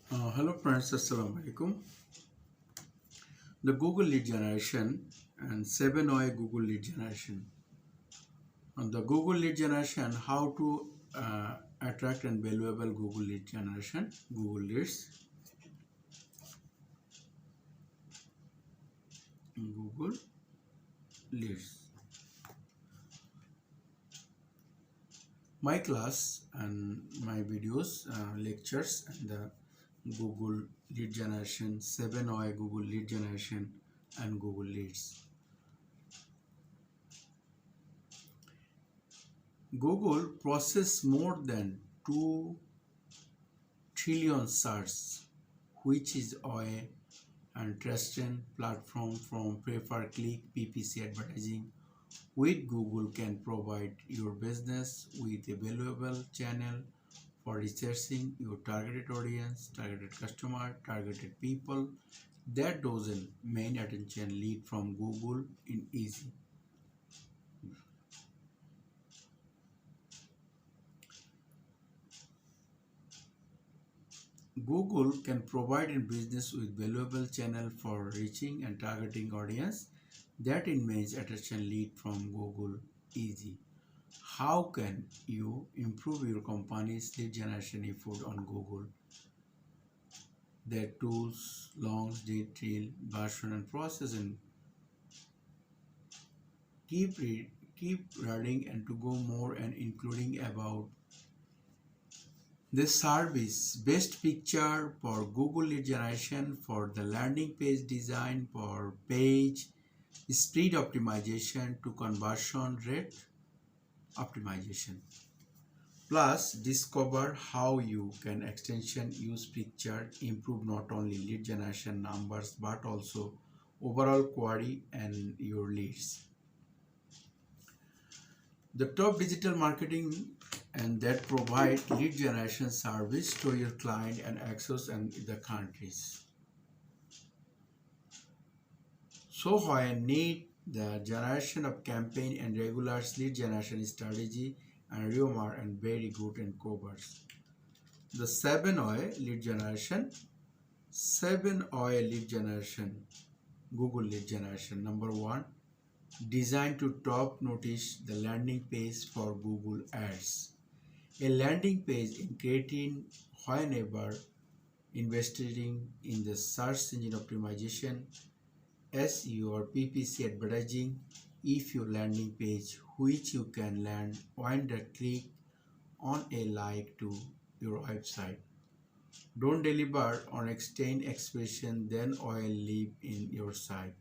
Hello friends, Assalamu alaikum. The Google lead generation and 7OI Google lead generation. On the Google lead generation, how to attract and valuable Google lead generation, Google leads, Google leads. My class and my videos, lectures, and the Google lead generation, 7OI Google lead generation, and Google leads. Google process more than 2 trillion searches, which is a and trusted platform from pay-per-click PPC advertising. With Google can provide your business with a valuable channel for researching your targeted audience, targeted customer, targeted people that doesn't main attention lead from Google in easy. Google can provide a business with valuable channel for reaching and targeting audience that image attention lead from Google easy. How can you improve your company's lead generation effort on Google? Their tools, launch, detail, version and process and keep reading and to go more and including about this service, best picture for Google lead generation, for the landing page design, for page speed optimization to conversion rate optimization. Plus, discover how you can extension use picture improve not only lead generation numbers but also overall query and your leads. The top digital marketing and that provide lead generation service to your client and access and the countries. So I need the generation of campaign and regular lead generation strategy and rumor and very good and covers. The 7OI lead generation, 7OI lead generation, Google lead generation. Number one, designed to top notice the landing page for Google Ads. A landing page in creating whenever investing in the search engine optimization SEO or PPC advertising if your landing page which you can land when they click on a like to your website. Don't deliver on extend expression then oil leave in your site.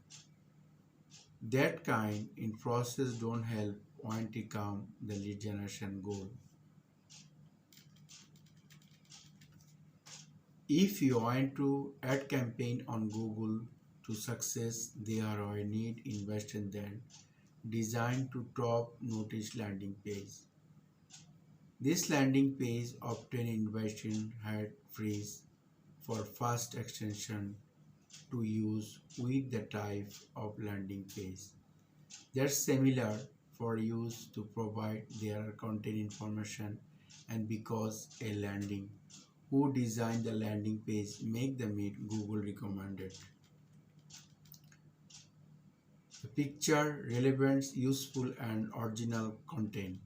That kind in process don't help when to come the lead generation goal. If you want to add campaign on Google to success, there are need invest in them. Designed to top notice landing page. This landing page obtain invitation had freeze for fast extension to use with the type of landing page. That's similar for use to provide their content information and because a landing who designed the landing page make them meet Google recommended. The picture, relevance, useful and original content.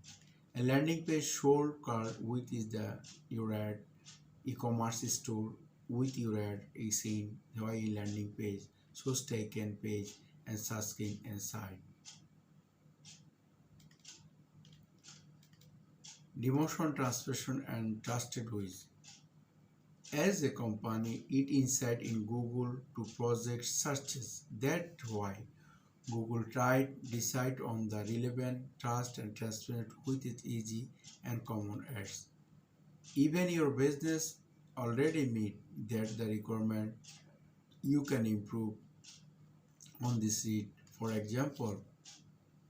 A landing page should card with is the your ad e-commerce store with your ad is in the landing page, source taken page and search screen inside. Demotion, transmission and trusted ways. As a company, it insight in Google to project searches. That's why Google tried decide on the relevant, trust and transparent with its easy and common ads. Even your business already meet that the requirement, you can improve on this sheet. For example,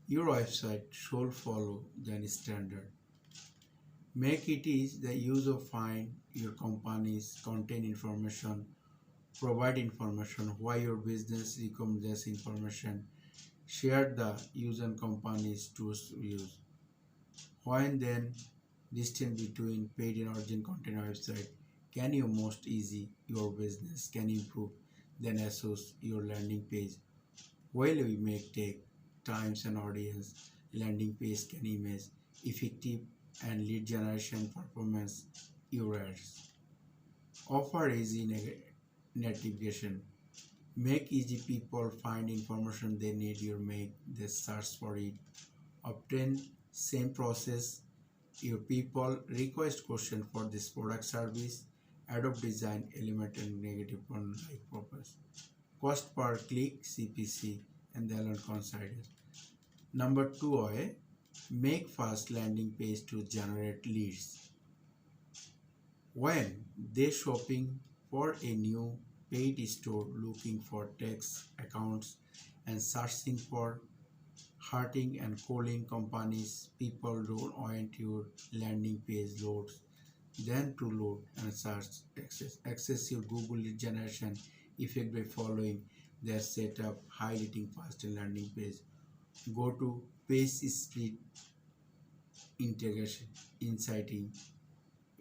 your website should follow the standard. Make it is the user find your company's content information, provide information why your business recommends this information, share the user company's to use. When then distance between paid and origin content website, Can you most easy your business can improve, then assess your landing page. While we make take times and audience, landing page can image effective and lead generation performance your ads. Offer easy navigation. Make easy people find information they need. You make they search for it. Obtain same process. Your people request question for this product service. Adobe design element and negative one like purpose. Cost per click CPC and the alone consider. Number two make fast landing page to generate leads. When they shopping for a new paid store looking for text accounts and searching for hurting and calling companies, people don't want your landing page loads. Then to load and search access your Google lead generation effect by following their setup, highlighting fast and landing page. Go to page split integration, inciting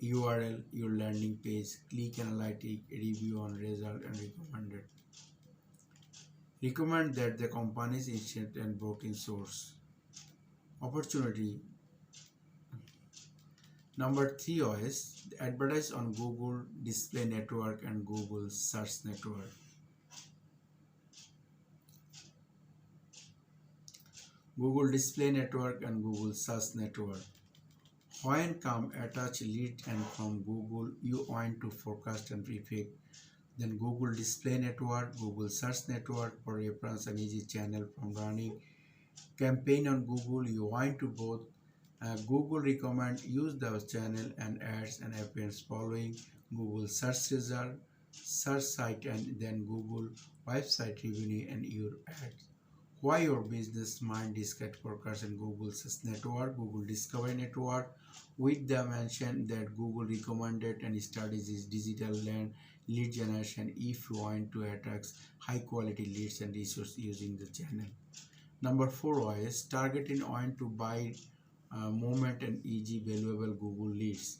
URL, your landing page, click analytic, review on result and recommended. Recommend that the company's instant and booking source. Opportunity. Number three is advertise on Google Display Network and Google Search Network. Google Display Network and Google Search Network. When come attach lead and from Google you want to forecast and prefix, then Google Display Network, Google Search Network for reference and easy channel from running campaign on Google. You want to both Google recommend use the channel and ads and appearance following Google search result, search site and then Google website revenue and your ads. Why your business mind discount forecast and Google Search Network, Google Discovery Network with the mention that Google recommended and strategies digital lead generation if you want to attract high quality leads and resources using the channel. Number four is targeting on to buy moment and easy valuable Google leads.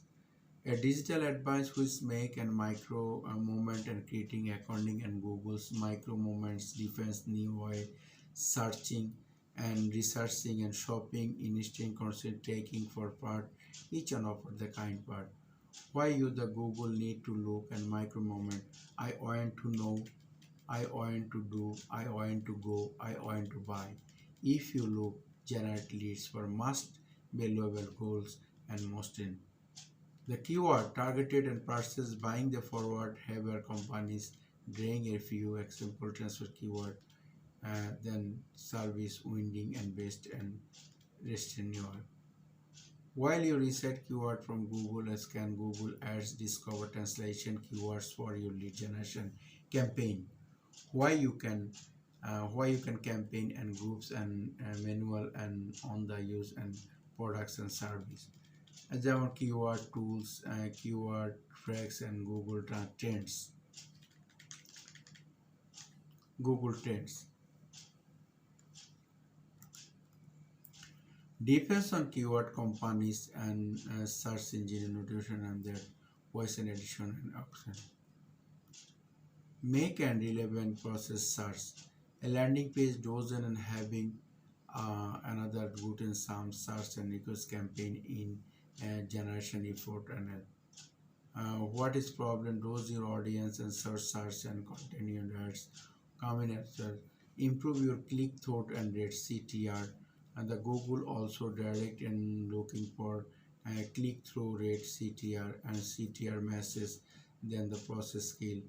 A digital advice which make and micro movement and creating according and Google's micro movements defense new way searching and researching and shopping instant constant taking for part each one of the kind part. Why you the Google need to look and micro moment. I want to know, I want to do, I want to go, I want to buy. If you look generate leads for must valuable goals and most in. The keyword targeted and purchase buying the forward heavier companies drawing a few example transfer keyword then service winding and based and rest in your. While you reset keyword from Google scan Google Ads discover translation keywords for your lead generation campaign. Why you can campaign and groups and manual and on the use and products and service. যেমন keyword tools, keyword tracks and Trends. Google Trends. Depends on keyword companies and search engine notation and their voice and edition and option. Make and relevant process search. A landing page dozen and having another good and some search and request campaign in generation effort and what is problem those your audience and search and continue and ads comment answer improve your click through and rate CTR and the Google also direct and looking for click through rate CTR and CTR message then the process skill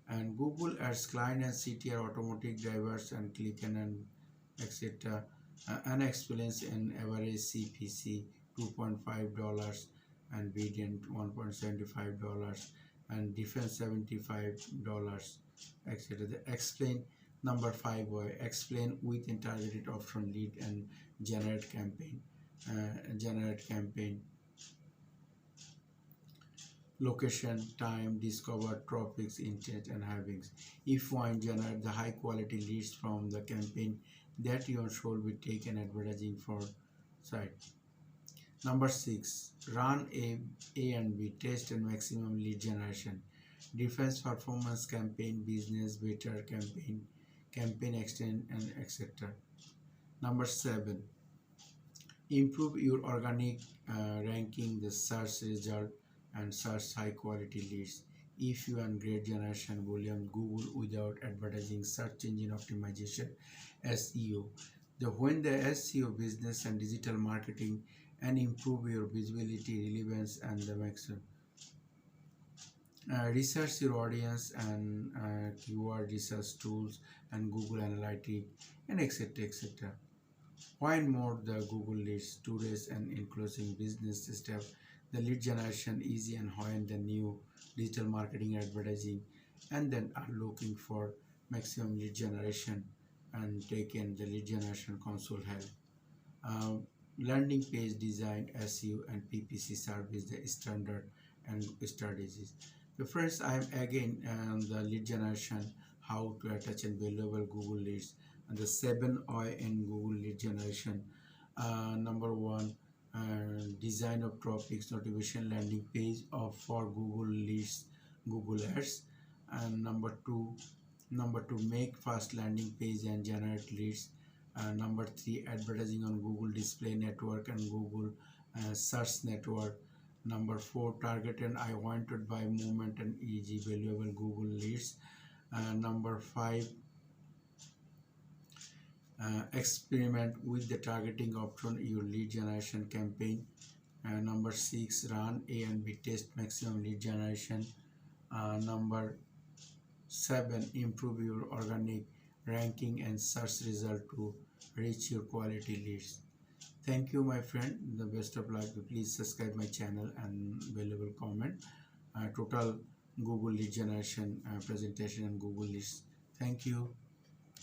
and Google Ads client and CTR automatic drivers and click and etc. And explains in average CPC $2.5 and Brilliant $1.75 and Defense $75 etc. The explain number 5 explain with targeted option lead and generate campaign location time discover topics intent and havings. If you want generate the high quality leads from the campaign that you should be taken advertising for site. Number 6, run A and B test and maximum lead generation. Defense performance campaign, business better campaign, campaign extend, and etc. Number 7, improve your organic ranking, the search result, and search high quality leads. If you want great generation volume, Google without advertising, search engine optimization, SEO. When the SEO business and digital marketing and improve your visibility, relevance, and the maximum. Research your audience and keyword research tools and Google Analytics and etc. etc. Find more the Google leads today's and in closing business step, the lead generation easy and when the new digital marketing advertising and then are looking for maximum lead generation and taken the lead generation console help. Landing page design, SEO and PPC service the standard and strategies. So first I am again the lead generation, how to attach and valuable Google leads and the 7 in Google lead generation. Number 1, design of topics notification landing page of for Google leads, Google ads. And number 2, make fast landing page and generate leads. Number 3, advertising on Google Display Network and Google Search Network. Number 4, target and I wanted by movement and easy valuable Google leads. Number 5, experiment with the targeting option your lead generation campaign. Number 6, run A and B test maximum lead generation. Number 7, improve your organic ranking and search result to reach your quality leads. Thank you my friend, the best of luck. Please subscribe my channel and valuable comment. Total Google lead generation presentation and Google leads. Thank you.